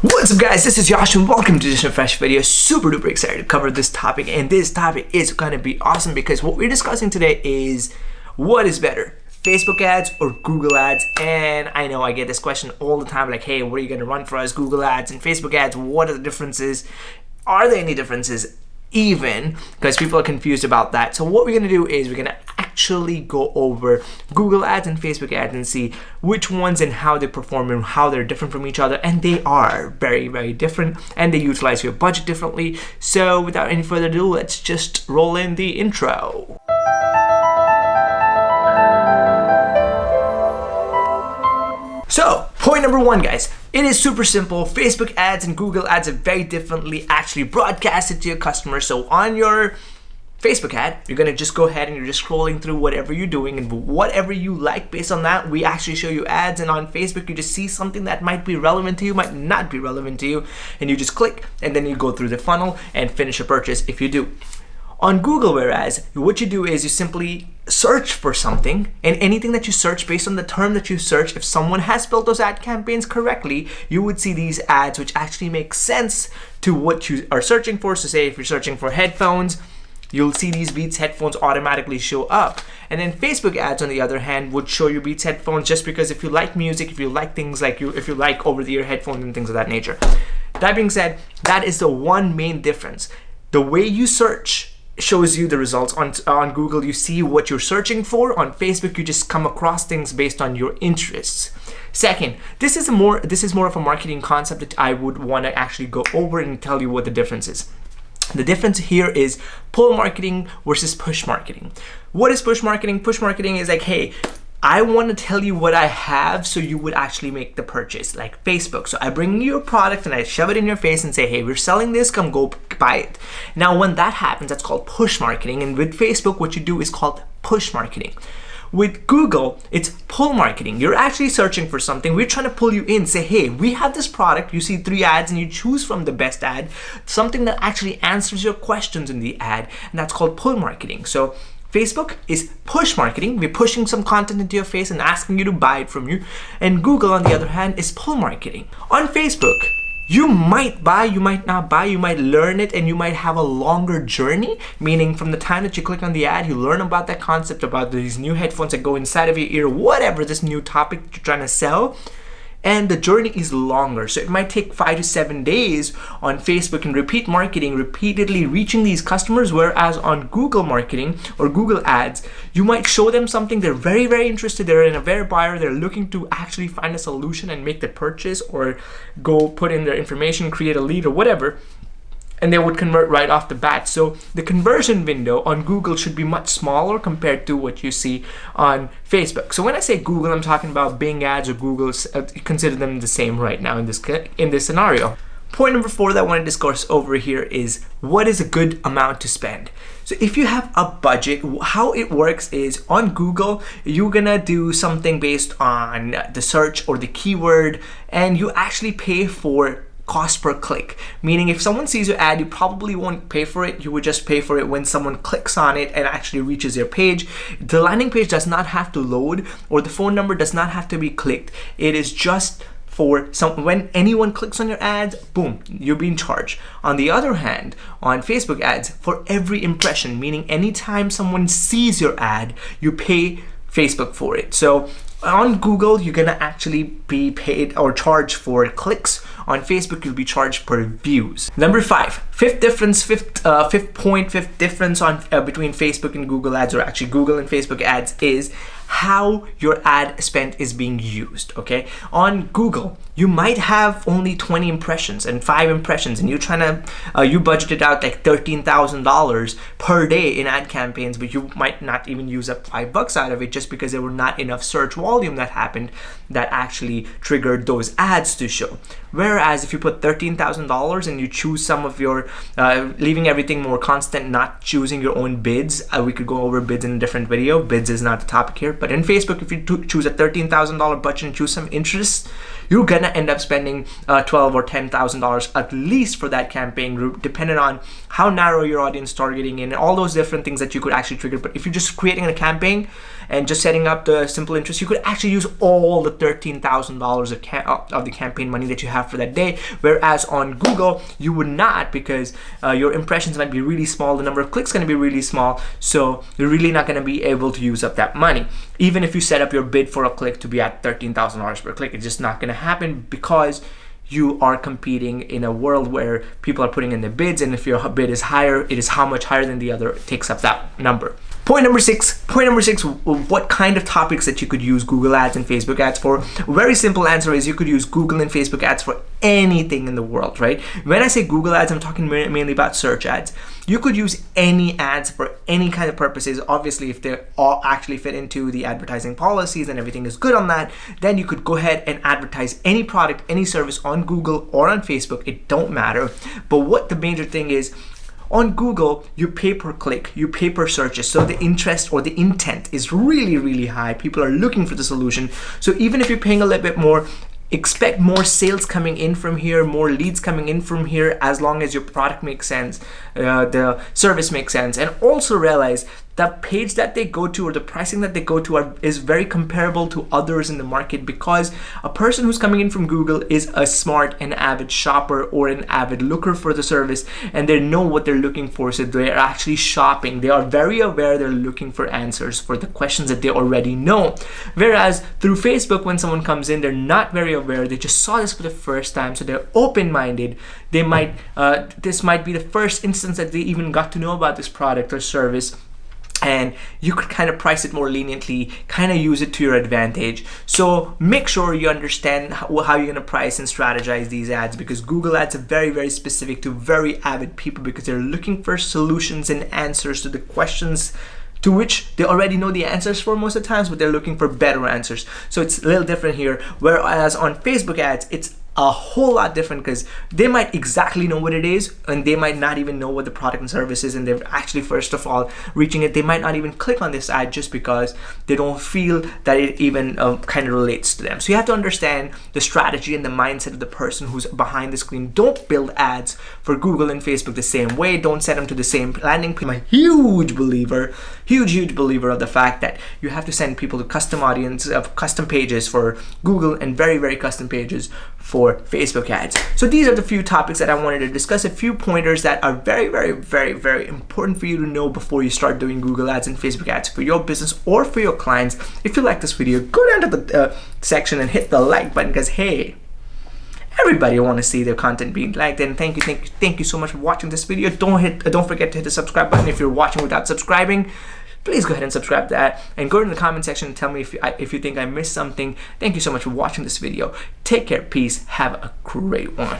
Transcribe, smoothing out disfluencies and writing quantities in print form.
What's up guys, this is Yash and welcome to this fresh video. Super duper excited to cover this topic, and this topic is gonna be awesome because what we're discussing today is what is better, Facebook ads or Google ads. And I know I get this question all the time, like, hey, what are you gonna run for us, Google ads and Facebook ads? What are the differences? Are there any differences even? Because people are confused about that. So what we're gonna do is we're gonna actually go over Google ads and Facebook ads and see which ones and how they perform and how they're different from each other. And they are very, very different, and they utilize your budget differently. So without any further ado, let's just roll in the intro. So, point number one, guys. It is super simple. Facebook ads and Google ads are very differently actually broadcasted to your customers. So on your Facebook ad, you're gonna just go ahead and you're just scrolling through whatever you're doing and whatever you like. Based on that, we actually show you ads, and on Facebook you just see something that might be relevant to you, might not be relevant to you, and you just click and then you go through the funnel and finish a purchase if you do. On Google, whereas, what you do is you simply search for something, and anything that you search, based on the term that you search, if someone has built those ad campaigns correctly, you would see these ads which actually make sense to what you are searching for. So say if you're searching for headphones, you'll see these Beats headphones automatically show up. And then Facebook ads, on the other hand, would show you Beats headphones just because if you like music, if you like things like if you like over-the-ear headphones and things of that nature. That being said, that is the one main difference. The way you search shows you the results. On Google, you see what you're searching for. On Facebook, you just come across things based on your interests. Second, this is more of a marketing concept that I would want to actually go over and tell you what the difference is. The difference here is pull marketing versus push marketing. What is push marketing? Push marketing is like, hey, I want to tell you what I have so you would actually make the purchase, like Facebook. So I bring you a product and I shove it in your face and say, hey, we're selling this, come go buy it. Now, when that happens, that's called push marketing. And with Facebook, what you do is called push marketing. With Google, it's pull marketing. You're actually searching for something. We're trying to pull you in, say, hey, we have this product. You see 3 ads and you choose from the best ad, something that actually answers your questions in the ad. And that's called pull marketing. So Facebook is push marketing. We're pushing some content into your face and asking you to buy it from you. And Google, on the other hand, is pull marketing. On Facebook, you might buy, you might not buy, you might learn it, and you might have a longer journey, meaning from the time that you click on the ad, you learn about that concept, about these new headphones that go inside of your ear, whatever this new topic you're trying to sell. And the journey is longer. So it might take 5 to 7 days on Facebook and repeat marketing, repeatedly reaching these customers. Whereas on Google marketing or Google ads, you might show them something, they're very, very interested, they're in a very buyer, they're looking to actually find a solution and make the purchase or go put in their information, create a lead or whatever, and they would convert right off the bat. So the conversion window on Google should be much smaller compared to what you see on Facebook. So when I say Google, I'm talking about Bing ads or Google. Consider them the same right now in this scenario. Point number 4 that I want to discuss over here is what is a good amount to spend. So if you have a budget, how it works is on Google, you're gonna do something based on the search or the keyword, and you actually pay for cost per click, meaning if someone sees your ad, you probably won't pay for it. You would just pay for it when someone clicks on it and actually reaches your page. The landing page does not have to load, or the phone number does not have to be clicked. It is just for when anyone clicks on your ads, boom, you're being charged. On the other hand, on Facebook ads, for every impression, meaning anytime someone sees your ad, you pay Facebook for it. So on Google, you're gonna actually be paid or charged for clicks. On Facebook, you'll be charged per views. Number 5, fifth difference on between Facebook and Google ads, or actually Google and Facebook ads, is how your ad spend is being used. Okay, on Google, you might have only 20 impressions and 5 impressions, and you're trying to you budgeted out like $13,000 per day in ad campaigns, but you might not even use up $5 out of it just because there were not enough search volume that happened that actually triggered those ads to show. Whereas if you put $13,000 and you choose some of your leaving everything more constant, not choosing your own bids, we could go over bids in a different video. Bids is not the topic here, but in Facebook, if you choose a $13,000 budget and choose some interests, you're gonna end up spending $12,000 or $10,000 at least for that campaign group, depending on how narrow your audience targeting in and all those different things that you could actually trigger. But if you're just creating a campaign and just setting up the simple interest, you could actually use all the $13,000 of the campaign money that you have for that day. Whereas on Google, you would not, because your impressions might be really small, the number of clicks going to be really small, so you're really not going to be able to use up that money. Even if you set up your bid for a click to be at $13,000 per click, it's just not going to happen, because you are competing in a world where people are putting in their bids, and if your bid is higher, it is how much higher than the other, it takes up that number. Point number six, what kind of topics that you could use Google Ads and Facebook Ads for? Very simple answer is you could use Google and Facebook Ads for anything in the world, right? When I say Google Ads, I'm talking mainly about search ads. You could use any ads for any kind of purposes. Obviously, if they all actually fit into the advertising policies and everything is good on that, then you could go ahead and advertise any product, any service on Google or on Facebook. It don't matter. But what the major thing is, on Google, you pay per click, you pay per searches. So the interest or the intent is really, really high. People are looking for the solution. So even if you're paying a little bit more, expect more sales coming in from here, more leads coming in from here, as long as your product makes sense, the service makes sense. And also realize the page that they go to or the pricing that they go to is very comparable to others in the market, because a person who's coming in from Google is a smart and avid shopper or an avid looker for the service, and they know what they're looking for, so they're actually shopping. They are very aware, they're looking for answers for the questions that they already know. Whereas through Facebook, when someone comes in, they're not very aware, they just saw this for the first time, so they're open-minded. They might this might be the first instance that they even got to know about this product or service, and you could kind of price it more leniently, kind of use it to your advantage. So make sure you understand how you're going to price and strategize these ads, because Google Ads are very, very specific to very avid people, because they're looking for solutions and answers to the questions to which they already know the answers for most of the times, but they're looking for better answers. So it's a little different here. Whereas on Facebook Ads, it's a whole lot different, because they might exactly know what it is, and they might not even know what the product and service is, and they're actually first of all reaching it. They might not even click on this ad just because they don't feel that it even kind of relates to them. So you have to understand the strategy and the mindset of the person who's behind the screen. Don't build ads for Google and Facebook the same way. Don't set them to the same landing page. I'm a huge believer of the fact that you have to send people to custom audience of custom pages for Google and very, very custom pages for Facebook ads. So these are the few topics that I wanted to discuss, a few pointers that are very, very, very, very important for you to know before you start doing Google ads and Facebook ads for your business or for your clients. If you like this video, go down to the section and hit the like button, because hey, everybody want to see their content being liked. And thank you so much for watching this video. Don't forget to hit the subscribe button if you're watching without subscribing. Please go ahead and subscribe to that, and go in the comment section and tell me if you think I missed something. Thank you so much for watching this video. Take care, peace, have a great one.